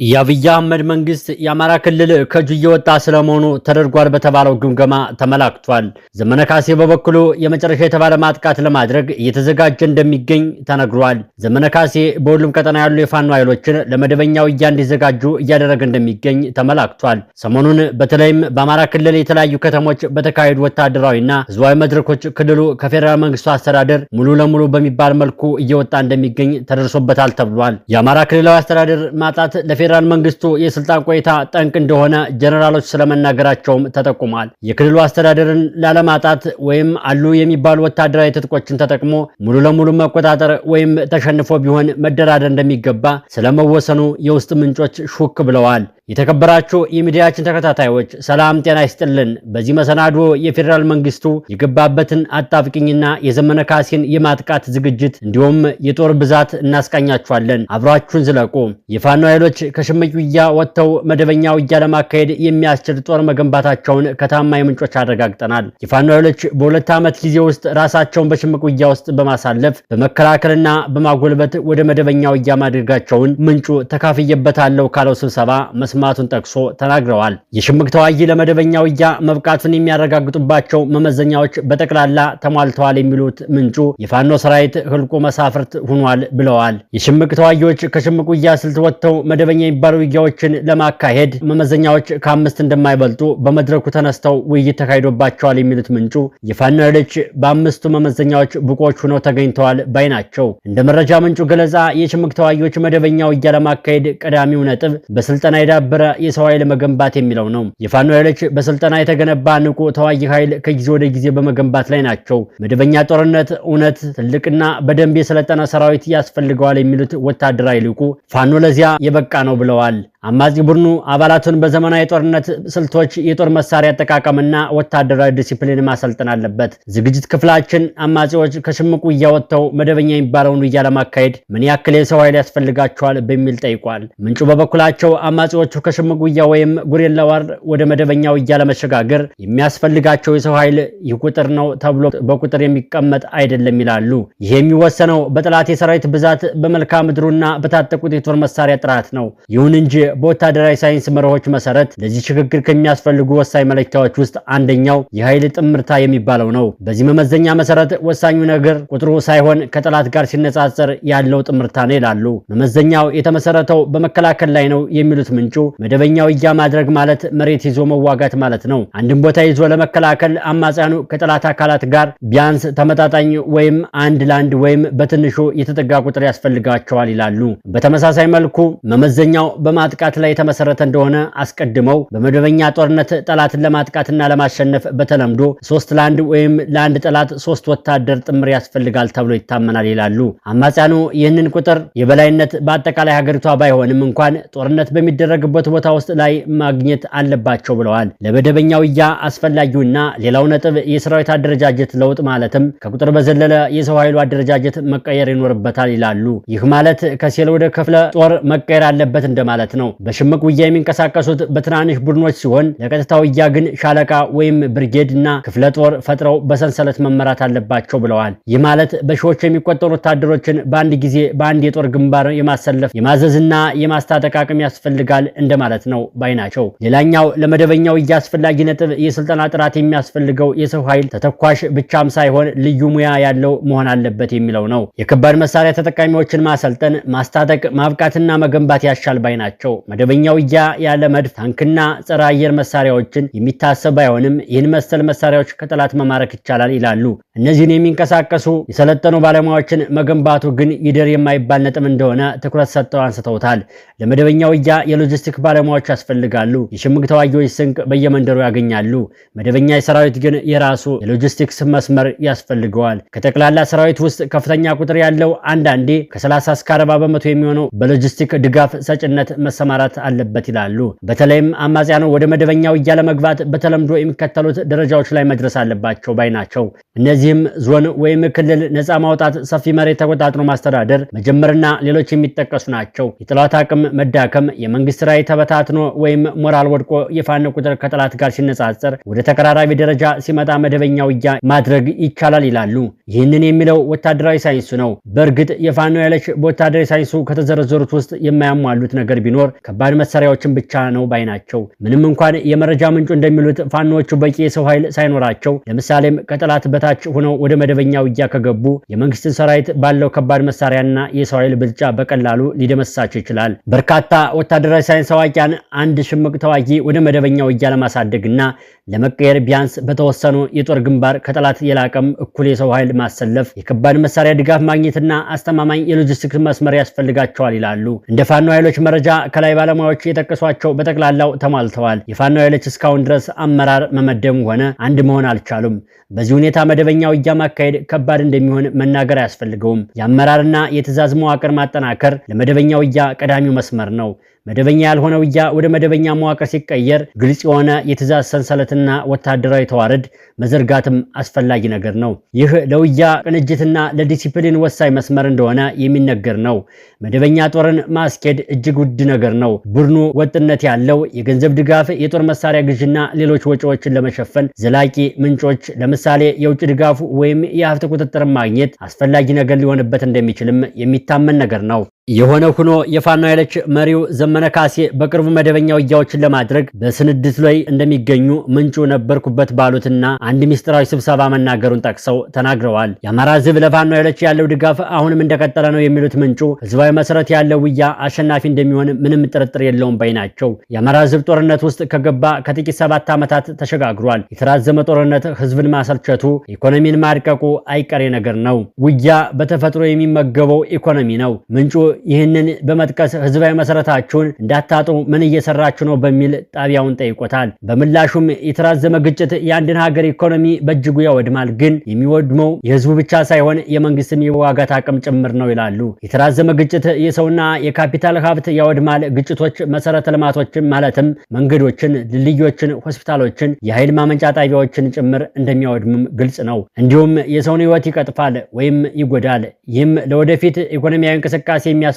የአብይ አህመድ መንግስት የአማራ ክልል ከእጁ እየወጣ ስለመሆኑ ተደርጓል በተባለው ግምገማ ተመላክቷል። ዘመነ ካሴ በበኩሉ የመጨረሻ የተባለ ማጥቃት ለማድረግ እየተዘጋጀ እንደሚገኝ ተነግሯል። ዘመነ ካሴ በሁሉም ቀጠና ያሉ የፋኖ ኃይሎችን ለመደበኛው ውጊያ እንዲዘጋጁ እያደረገ እንደሚገኝ ተመላክቷል። ሰሞኑን በተለይም በአማራ ክልል የተለያዩ ከተሞች በተካሄዱ ወታደራዊና ህዝባዊ መድረኮች ክልሉ ከፌዴራል መንግስቱ አስተዳደር ሙሉ ለሙሉ በሚባል መልኩ እየወጣ እንደሚገኝ ተደርሶበታል ተብሏል። የአማራ ክልላዊ አስተዳደር ማጣት ለፌዴራል መንግስቱ የስልጣን ቆይታ ጠንቅ እንደሆነ ጀነራሎች ስለመናገራቸውም ተጠቁሟል። የክልሉ አስተዳደርን ላለማጣት ወይም አሉ የሚባሉ ወታደራዊ ትጥቆችን ተጠቅሞ ሙሉ ለሙሉ መቆጣጠር ወይም ተሸንፎ ቢሆን መደራደር እንደሚገባ ስለመወሰኑ የውስጥ ምንጮች ሹክ ብለዋል። የተከበራችሁ የሚዲያችን ተከታታዮች ሰላም ጤና ይስጥልን። በዚህ መሰናዶ የፌዴራል መንግስቱ የገባበትን አጣብቂኝና የዘመነ ካሴን የማጥቃት ዝግጅት እንዲሁም የጦር ብዛት እናስቃኛችኋለን። አብራችሁን ዝለቁ። የፋኖ ኃይሎች ከሽምቅ ውጊያ ወጥተው መደበኛ ውጊያ ለማካሄድ የሚያስችል ጦር መገንባታቸውን ከታማኝ ምንጮች አረጋግጠናል። የፋኖ ኃይሎች በሁለት ዓመት ጊዜ ውስጥ ራሳቸውን በሽምቅ ውጊያ ውስጥ በማሳለፍ በመከላከልና በማጎልበት ወደ መደበኛ ውጊያ ማድረጋቸውን ምንጩ ተካፍየበታለሁ ካለው ስብሰባ መስማቱን ጠቅሶ ተናግረዋል። የሽምቅ ተዋጊ ለመደበኛ ውጊያ መብቃቱን የሚያረጋግጡባቸው መመዘኛዎች በጠቅላላ ተሟልተዋል የሚሉት ምንጩ የፋኖ ሰራዊት ህልቆ መሳፍርት ሆኗል ብለዋል። የሽምቅ ተዋጊዎች ከሽምቅ ውጊያ ስልት ወጥተው መደበኛ የሚባሉ ውጊያዎችን ለማካሄድ መመዘኛዎች ከአምስት እንደማይበልጡ በመድረኩ ተነስተው ውይይት ተካሂዶባቸዋል የሚሉት ምንጩ የፋኖ ኃይሎች በአምስቱ መመዘኛዎች ብቁዎች ሆነው ተገኝተዋል ባይ ናቸው። እንደ መረጃ ምንጩ ገለጻ የሽምቅ ተዋጊዎች መደበኛ ውጊያ ለማካሄድ ቀዳሚው ነጥብ በስልጠና የዳበረ የሰው ኃይል መገንባት የሚለው ነው። የፋኖ ኃይሎች በስልጠና የተገነባ ንቁ ተዋጊ ኃይል ከጊዜ ወደ ጊዜ በመገንባት ላይ ናቸው። መደበኛ ጦርነት እውነት ትልቅና በደንብ የሰለጠነ ሰራዊት ያስፈልገዋል የሚሉት ወታደራዊ ሊቁ ፋኖ ለዚያ የበቃ ነው ብለዋል። አማጺ ቡድኑ አባላቱን በዘመናዊ ጦርነት ስልቶች የጦር መሳሪያ አጠቃቀምና ወታደራዊ ዲሲፕሊን ማሰልጠን አለበት። ዝግጅት ክፍላችን አማጺዎች ከሽምቅ ውጊያ ወጥተው መደበኛ የሚባለውን ውጊያ ለማካሄድ ምን ያክል የሰው ኃይል ያስፈልጋቸዋል በሚል ጠይቋል። ምንጩ በበኩላቸው አማጺዎቹ ከሽምቅ ውጊያ ወይም ጉሬላ ዋር ወደ መደበኛ ውጊያ ለመሸጋገር የሚያስፈልጋቸው የሰው ኃይል ይህ ቁጥር ነው ተብሎ በቁጥር የሚቀመጥ አይደለም ይላሉ። ይህ የሚወሰነው በጠላት የሰራዊት ብዛት፣ በመልክዓ ምድሩና በታጠቁት የጦር መሳሪያ ጥራት ነው። ይሁን እንጂ በወታደራዊ ሳይንስ መርሆች መሰረት ለዚህ ሽግግር ከሚያስፈልጉ ወሳኝ መለኪያዎች ውስጥ አንደኛው የኃይል ጥምርታ የሚባለው ነው። በዚህ መመዘኛ መሰረት ወሳኙ ነገር ቁጥሩ ሳይሆን ከጠላት ጋር ሲነጻጸር ያለው ጥምርታ ነው ይላሉ። መመዘኛው የተመሰረተው በመከላከል ላይ ነው የሚሉት ምንጩ መደበኛ ውጊያ ማድረግ ማለት መሬት ይዞ መዋጋት ማለት ነው። አንድን ቦታ ይዞ ለመከላከል አማጽያኑ ከጠላት አካላት ጋር ቢያንስ ተመጣጣኝ ወይም አንድ ለአንድ ወይም በትንሹ የተጠጋ ቁጥር ያስፈልጋቸዋል ይላሉ። በተመሳሳይ መልኩ መመዘኛው በማጥቃት ላይ የተመሰረተ እንደሆነ አስቀድመው በመደበኛ ጦርነት ጠላትን ለማጥቃትና ለማሸነፍ በተለምዶ 3 ለ1 ወይም ለአንድ ጠላት 3 ወታደር ጥምር ያስፈልጋል ተብሎ ይታመናል ይላሉ። አማጽያኑ ይህንን ቁጥር የበላይነት በአጠቃላይ ሀገሪቷ ባይሆንም እንኳን ጦርነት በሚደረግበት ቦታ ውስጥ ላይ ማግኘት አለባቸው ብለዋል። ለመደበኛ ውጊያ አስፈላጊውና ሌላው ነጥብ የሰራዊት አደረጃጀት ለውጥ ማለትም ከቁጥር በዘለለ የሰው ኃይሉ አደረጃጀት መቀየር ይኖርበታል ይላሉ። ይህ ማለት ከሴል ወደ ክፍለ ጦር መቀየር አለበት እንደማለት ነው። በሽምቅ ውጊያ የሚንቀሳቀሱት በትናንሽ ቡድኖች ሲሆን ለቀጥታ ውጊያ ግን ሻለቃ ወይም ብርጌድ እና ክፍለ ጦር ፈጥረው በሰንሰለት መመራት አለባቸው ብለዋል። ይህ ማለት በሺዎች የሚቆጠሩ ወታደሮችን በአንድ ጊዜ በአንድ የጦር ግንባር የማሰለፍ የማዘዝና የማስታጠቅ አቅም ያስፈልጋል እንደማለት ነው ባይ ናቸው። ሌላኛው ለመደበኛ ውጊያ አስፈላጊ ነጥብ የስልጠና ጥራት የሚያስፈልገው የሰው ኃይል ተተኳሽ ብቻም ሳይሆን ልዩ ሙያ ያለው መሆን አለበት የሚለው ነው። የከባድ መሳሪያ ተጠቃሚዎችን ማሰልጠን፣ ማስታጠቅ፣ ማብቃትና መገንባት ያሻል ባይ ናቸው። መደበኛ ውጊያ ያለ መድፍ፣ ታንክና ጸረ አየር መሳሪያዎችን የሚታሰብ አይሆንም። ይህን መሰል መሳሪያዎች ከጠላት መማረክ ይቻላል ይላሉ። እነዚህን የሚንቀሳቀሱ የሰለጠኑ ባለሙያዎችን መገንባቱ ግን ይደር የማይባል ነጥብ እንደሆነ ትኩረት ሰጥተው አንስተውታል። ለመደበኛ ውጊያ የሎጂስቲክ ባለሙያዎች ያስፈልጋሉ። የሽምቅ ተዋጊዎች ስንቅ በየመንደሩ ያገኛሉ። መደበኛ ሰራዊት ግን የራሱ የሎጂስቲክስ መስመር ያስፈልገዋል። ከጠቅላላ ሰራዊት ውስጥ ከፍተኛ ቁጥር ያለው አንዳንዴ ከ30 እስከ 40 በመቶ የሚሆነው በሎጂስቲክ ድጋፍ ሰጭነት መሰማራት አለበት ይላሉ። በተለይም አማጽያኑ ወደ መደበኛ ውጊያ ለመግባት በተለምዶ የሚከተሉት ደረጃዎች ላይ መድረስ አለባቸው ባይ ናቸው። እነዚህም ዞን ወይም ክልል ነፃ ማውጣት፣ ሰፊ መሬት ተቆጣጥሮ ማስተዳደር፣ መጀመርና ሌሎች የሚጠቀሱ ናቸው። የጠላት አቅም መዳከም፣ የመንግስት ራዕይ ተበታትኖ ወይም ሞራል ወድቆ የፋኖ ቁጥር ከጠላት ጋር ሲነጻጸር ወደ ተቀራራቢ ደረጃ ሲመጣ መደበኛ ውጊያ ማድረግ ይቻላል ይላሉ። ይህንን የሚለው ወታደራዊ ሳይንሱ ነው። በእርግጥ የፋኖ ኃይሎች በወታደራዊ ሳይንሱ ከተዘረዘሩት ውስጥ የማያሟሉት ነገር ቢኖር ከባድ መሳሪያዎችን ብቻ ነው ባይ ናቸው። ምንም እንኳን የመረጃ ምንጩ እንደሚሉት ፋኖቹ በቂ የሰው ኃይል ሳይኖራቸው ለምሳሌም ከጠላት በታች ሆነው ወደ መደበኛ ውጊያ ከገቡ የመንግስትን ሰራዊት ባለው ከባድ መሳሪያና የሰው ኃይል ብልጫ በቀላሉ ሊደመሳቸው ይችላል። በርካታ ወታደራዊ ሳይንስ አዋቂያን አንድ ሽምቅ ተዋጊ ወደ መደበኛ ውጊያ ለማሳደግና ለመቀየር ቢያንስ በተወሰኑ የጦር ግንባር ከጠላት የላቀም እኩል የሰው ኃይል ማሰለፍ፣ የከባድ መሳሪያ ድጋፍ ማግኘትና አስተማማኝ የሎጂስቲክስ መስመር ያስፈልጋቸዋል ይላሉ። እንደ ፋኖ ኃይሎች መረጃ ከላይ ባለሙያዎች የጠቀሷቸው በጠቅላላው ተሟልተዋል። የፋኖ ኃይሎች እስካሁን ድረስ አመራር መመደብ ሆነ አንድ መሆን አልቻሉም። በዚህ ሁኔታ መደበኛ ውጊያ ማካሄድ ከባድ እንደሚሆን መናገር አያስፈልገውም። የአመራርና የትዕዛዝ መዋቅር ማጠናከር ለመደበኛ ውጊያ ቀዳሚው መስመር ነው። መደበኛ ያልሆነ ውጊያ ወደ መደበኛ መዋቅር ሲቀየር ግልጽ የሆነ የትዕዛዝ ሰንሰለትና ወታደራዊ ተዋረድ መዘርጋትም አስፈላጊ ነገር ነው። ይህ ለውጊያ ቅንጅትና ለዲሲፕሊን ወሳኝ መስመር እንደሆነ የሚነገር ነው። መደበኛ ጦርን ማስኬድ እጅግ ውድ ነገር ነው። ቡድኑ ወጥነት ያለው የገንዘብ ድጋፍ፣ የጦር መሳሪያ ግዥና ሌሎች ወጪዎችን ለመሸፈን ዘላቂ ምንጮች ለምሳሌ የውጭ ድጋፍ ወይም የሀብት ቁጥጥር ማግኘት አስፈላጊ ነገር ሊሆንበት እንደሚችልም የሚታመን ነገር ነው። የሆነ ሆኖ የፋኖ ኃይሎች መሪው ዘመነ ካሴ በቅርቡ መደበኛ ውጊያዎችን ለማድረግ በስንድት ላይ እንደሚገኙ ምንጩ ነበርኩበት ባሉትና አንድ ሚስጥራዊ ስብሰባ መናገሩን ጠቅሰው ተናግረዋል። የአማራ ሕዝብ ለፋኖ ኃይሎች ያለው ድጋፍ አሁንም እንደቀጠለ ነው የሚሉት ምንጩ ሕዝባዊ መሰረት ያለው ውጊያ አሸናፊ እንደሚሆን ምንም ጥርጥር የለውም ባይ ናቸው። የአማራ ሕዝብ ጦርነት ውስጥ ከገባ ከጥቂት 7 ዓመታት ተሸጋግሯል። የተራዘመ ጦርነት ሕዝብን ማሰልቸቱ፣ ኢኮኖሚን ማድቀቁ አይቀሬ ነገር ነው። ውጊያ በተፈጥሮ የሚመገበው ኢኮኖሚ ነው። ምንጩ ይህንን በመጥቀስ ህዝባዊ መሰረታችሁን እንዳታጡ ምን እየሰራችሁ ነው በሚል ጣቢያውን ጠይቆታል። በምላሹም የተራዘመ ግጭት የአንድን ሀገር ኢኮኖሚ በእጅጉ ያወድማል፣ ግን የሚወድመው የህዝቡ ብቻ ሳይሆን የመንግስትም የዋጋት አቅም ጭምር ነው ይላሉ። የተራዘመ ግጭት የሰውና የካፒታል ሀብት ያወድማል። ግጭቶች መሰረተ ልማቶችን ማለትም መንገዶችን፣ ድልድዮችን፣ ሆስፒታሎችን፣ የኃይል ማመንጫ ጣቢያዎችን ጭምር እንደሚያወድምም ግልጽ ነው። እንዲሁም የሰውን ህይወት ይቀጥፋል ወይም ይጎዳል። ይህም ለወደፊት ኢኮኖሚያዊ እንቅስቃሴ የሚያስፈልጉ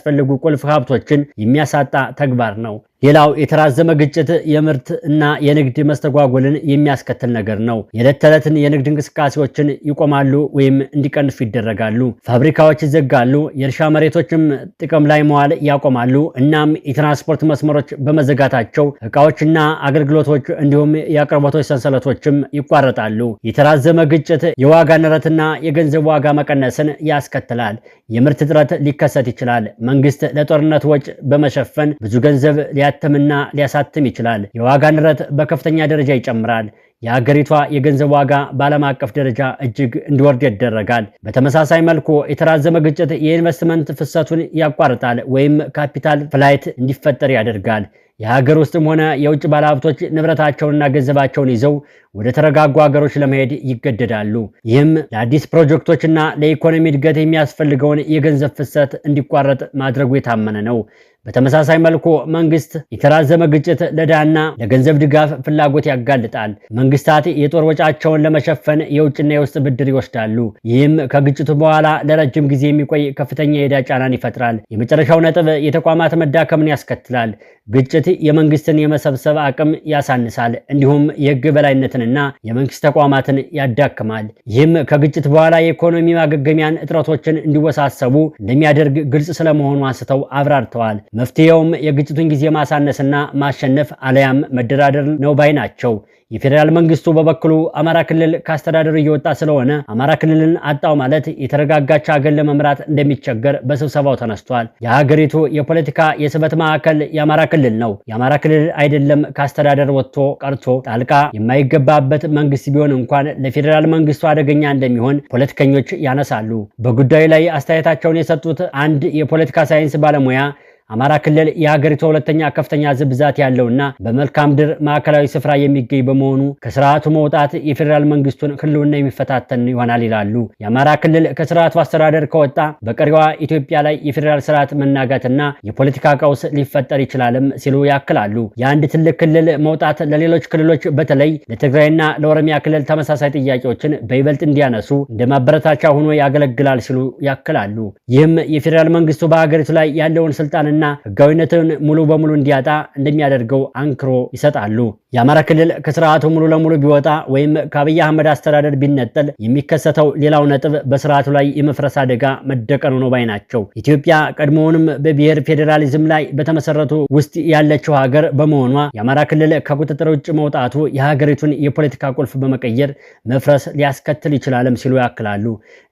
ቁልፍ ሀብቶችን የሚያሳጣ ተግባር ነው። ሌላው የተራዘመ ግጭት የምርት እና የንግድ መስተጓጎልን የሚያስከትል ነገር ነው። የዕለት ተዕለትን የንግድ እንቅስቃሴዎችን ይቆማሉ ወይም እንዲቀንሱ ይደረጋሉ። ፋብሪካዎች ይዘጋሉ። የእርሻ መሬቶችም ጥቅም ላይ መዋል ያቆማሉ። እናም የትራንስፖርት መስመሮች በመዘጋታቸው እቃዎችና አገልግሎቶች እንዲሁም የአቅርቦቶች ሰንሰለቶችም ይቋረጣሉ። የተራዘመ ግጭት የዋጋ ንረትና የገንዘብ ዋጋ መቀነስን ያስከትላል። የምርት እጥረት ሊከሰት ይችላል። መንግስት ለጦርነት ወጪ በመሸፈን ብዙ ገንዘብ ሊያተምና ሊያሳትም ይችላል። የዋጋ ንረት በከፍተኛ ደረጃ ይጨምራል። የሀገሪቷ የገንዘብ ዋጋ በዓለም አቀፍ ደረጃ እጅግ እንዲወርድ ይደረጋል። በተመሳሳይ መልኩ የተራዘመ ግጭት የኢንቨስትመንት ፍሰቱን ያቋርጣል ወይም ካፒታል ፍላይት እንዲፈጠር ያደርጋል። የሀገር ውስጥም ሆነ የውጭ ባለሀብቶች ንብረታቸውንና ገንዘባቸውን ይዘው ወደ ተረጋጉ ሀገሮች ለመሄድ ይገደዳሉ። ይህም ለአዲስ ፕሮጀክቶችና ለኢኮኖሚ እድገት የሚያስፈልገውን የገንዘብ ፍሰት እንዲቋረጥ ማድረጉ የታመነ ነው። በተመሳሳይ መልኩ መንግስት የተራዘመ ግጭት ለዕዳና ለገንዘብ ድጋፍ ፍላጎት ያጋልጣል። መንግስታት የጦር ወጪያቸውን ለመሸፈን የውጭና የውስጥ ብድር ይወስዳሉ። ይህም ከግጭቱ በኋላ ለረጅም ጊዜ የሚቆይ ከፍተኛ የዕዳ ጫናን ይፈጥራል። የመጨረሻው ነጥብ የተቋማት መዳከምን ያስከትላል። ግጭት የመንግስትን የመሰብሰብ አቅም ያሳንሳል፣ እንዲሁም የህግ በላይነትንና የመንግስት ተቋማትን ያዳክማል። ይህም ከግጭት በኋላ የኢኮኖሚ ማገገሚያን እጥረቶችን እንዲወሳሰቡ እንደሚያደርግ ግልጽ ስለመሆኑ አንስተው አብራርተዋል። መፍትሄውም የግጭቱን ጊዜ ማሳነስና ማሸነፍ አለያም መደራደር ነው ባይ ናቸው። የፌዴራል መንግስቱ በበኩሉ አማራ ክልል ከአስተዳደሩ እየወጣ ስለሆነ አማራ ክልልን አጣው ማለት የተረጋጋች ሀገር ለመምራት እንደሚቸገር በስብሰባው ተነስቷል። የሀገሪቱ የፖለቲካ የስበት ማዕከል የአማራ ክልል ነው። የአማራ ክልል አይደለም ከአስተዳደር ወጥቶ ቀርቶ ጣልቃ የማይገባበት መንግስት ቢሆን እንኳን ለፌዴራል መንግስቱ አደገኛ እንደሚሆን ፖለቲከኞች ያነሳሉ። በጉዳዩ ላይ አስተያየታቸውን የሰጡት አንድ የፖለቲካ ሳይንስ ባለሙያ አማራ ክልል የሀገሪቱ ሁለተኛ ከፍተኛ ሕዝብ ብዛት ያለውና በመልክዓ ምድር ማዕከላዊ ስፍራ የሚገኝ በመሆኑ ከስርዓቱ መውጣት የፌዴራል መንግስቱን ህልውና የሚፈታተን ይሆናል ይላሉ። የአማራ ክልል ከስርዓቱ አስተዳደር ከወጣ በቀሪዋ ኢትዮጵያ ላይ የፌዴራል ስርዓት መናጋትና የፖለቲካ ቀውስ ሊፈጠር ይችላልም ሲሉ ያክላሉ። የአንድ ትልቅ ክልል መውጣት ለሌሎች ክልሎች በተለይ ለትግራይና ለኦሮሚያ ክልል ተመሳሳይ ጥያቄዎችን በይበልጥ እንዲያነሱ እንደ ማበረታቻ ሆኖ ያገለግላል ሲሉ ያክላሉ። ይህም የፌዴራል መንግስቱ በሀገሪቱ ላይ ያለውን ስልጣን እና ህጋዊነትን ሙሉ በሙሉ እንዲያጣ እንደሚያደርገው አንክሮ ይሰጣሉ። የአማራ ክልል ከስርዓቱ ሙሉ ለሙሉ ቢወጣ ወይም ከአብይ አህመድ አስተዳደር ቢነጠል የሚከሰተው ሌላው ነጥብ በስርዓቱ ላይ የመፍረስ አደጋ መደቀኑ ነው ባይ ናቸው። ኢትዮጵያ ቀድሞውንም በብሔር ፌዴራሊዝም ላይ በተመሰረቱ ውስጥ ያለችው ሀገር በመሆኗ የአማራ ክልል ከቁጥጥር ውጭ መውጣቱ የሀገሪቱን የፖለቲካ ቁልፍ በመቀየር መፍረስ ሊያስከትል ይችላልም ሲሉ ያክላሉ።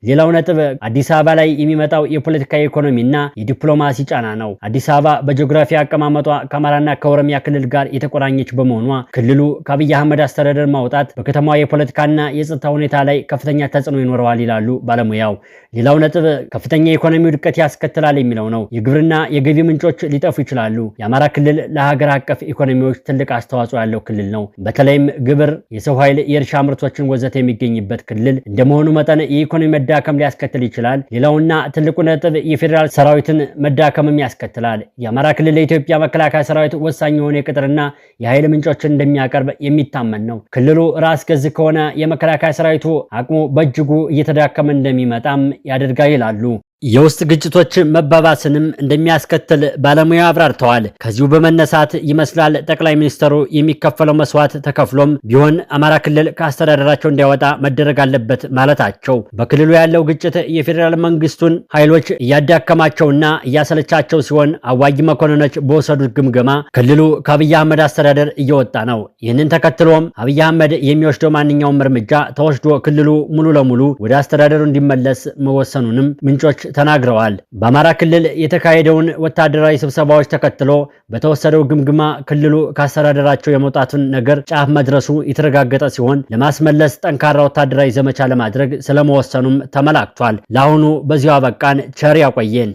ሌላው ነጥብ አዲስ አበባ ላይ የሚመጣው የፖለቲካ ኢኮኖሚና የዲፕሎማሲ ጫና ነው። አዲስ አበባ በጂኦግራፊ አቀማመጧ ከአማራና ከኦሮሚያ ክልል ጋር የተቆራኘች በመሆኗ ክልሉ ከአብይ አህመድ አስተዳደር ማውጣት በከተማዋ የፖለቲካና የጸጥታ ሁኔታ ላይ ከፍተኛ ተጽዕኖ ይኖረዋል ይላሉ ባለሙያው። ሌላው ነጥብ ከፍተኛ የኢኮኖሚ ውድቀት ያስከትላል የሚለው ነው። የግብርና የገቢ ምንጮች ሊጠፉ ይችላሉ። የአማራ ክልል ለሀገር አቀፍ ኢኮኖሚዎች ትልቅ አስተዋጽኦ ያለው ክልል ነው። በተለይም ግብር፣ የሰው ኃይል፣ የእርሻ ምርቶችን ወዘተ የሚገኝበት ክልል እንደመሆኑ መጠን የኢኮኖሚ መዳከም ሊያስከትል ይችላል። ሌላውና ትልቁ ነጥብ የፌዴራል ሰራዊትን መዳከምም ያስከትላል። የአማራ ክልል ለኢትዮጵያ መከላከያ ሰራዊት ወሳኝ የሆነ የቅጥርና የኃይል ምንጮችን እንደሚያቀርብ የሚታመን ነው። ክልሉ ራስ ገዝ ከሆነ የመከላከያ ሰራዊቱ አቅሙ በእጅጉ እየተዳከመ እንደሚመጣም ያደርጋል ይላሉ። የውስጥ ግጭቶች መባባስንም እንደሚያስከትል ባለሙያ አብራርተዋል። ከዚሁ በመነሳት ይመስላል ጠቅላይ ሚኒስትሩ የሚከፈለው መስዋዕት ተከፍሎም ቢሆን አማራ ክልል ከአስተዳደራቸው እንዲያወጣ መደረግ አለበት ማለታቸው። በክልሉ ያለው ግጭት የፌዴራል መንግስቱን ኃይሎች እያዳከማቸውና እያሰለቻቸው ሲሆን አዋጊ መኮንኖች በወሰዱት ግምገማ ክልሉ ከአብይ አህመድ አስተዳደር እየወጣ ነው። ይህንን ተከትሎም አብይ አህመድ የሚወስደው ማንኛውም እርምጃ ተወስዶ ክልሉ ሙሉ ለሙሉ ወደ አስተዳደሩ እንዲመለስ መወሰኑንም ምንጮች ተናግረዋል። በአማራ ክልል የተካሄደውን ወታደራዊ ስብሰባዎች ተከትሎ በተወሰደው ግምገማ ክልሉ ከአስተዳደራቸው የመውጣቱን ነገር ጫፍ መድረሱ የተረጋገጠ ሲሆን ለማስመለስ ጠንካራ ወታደራዊ ዘመቻ ለማድረግ ስለመወሰኑም ተመላክቷል። ለአሁኑ በዚሁ አበቃን። ቸር ያቆየን።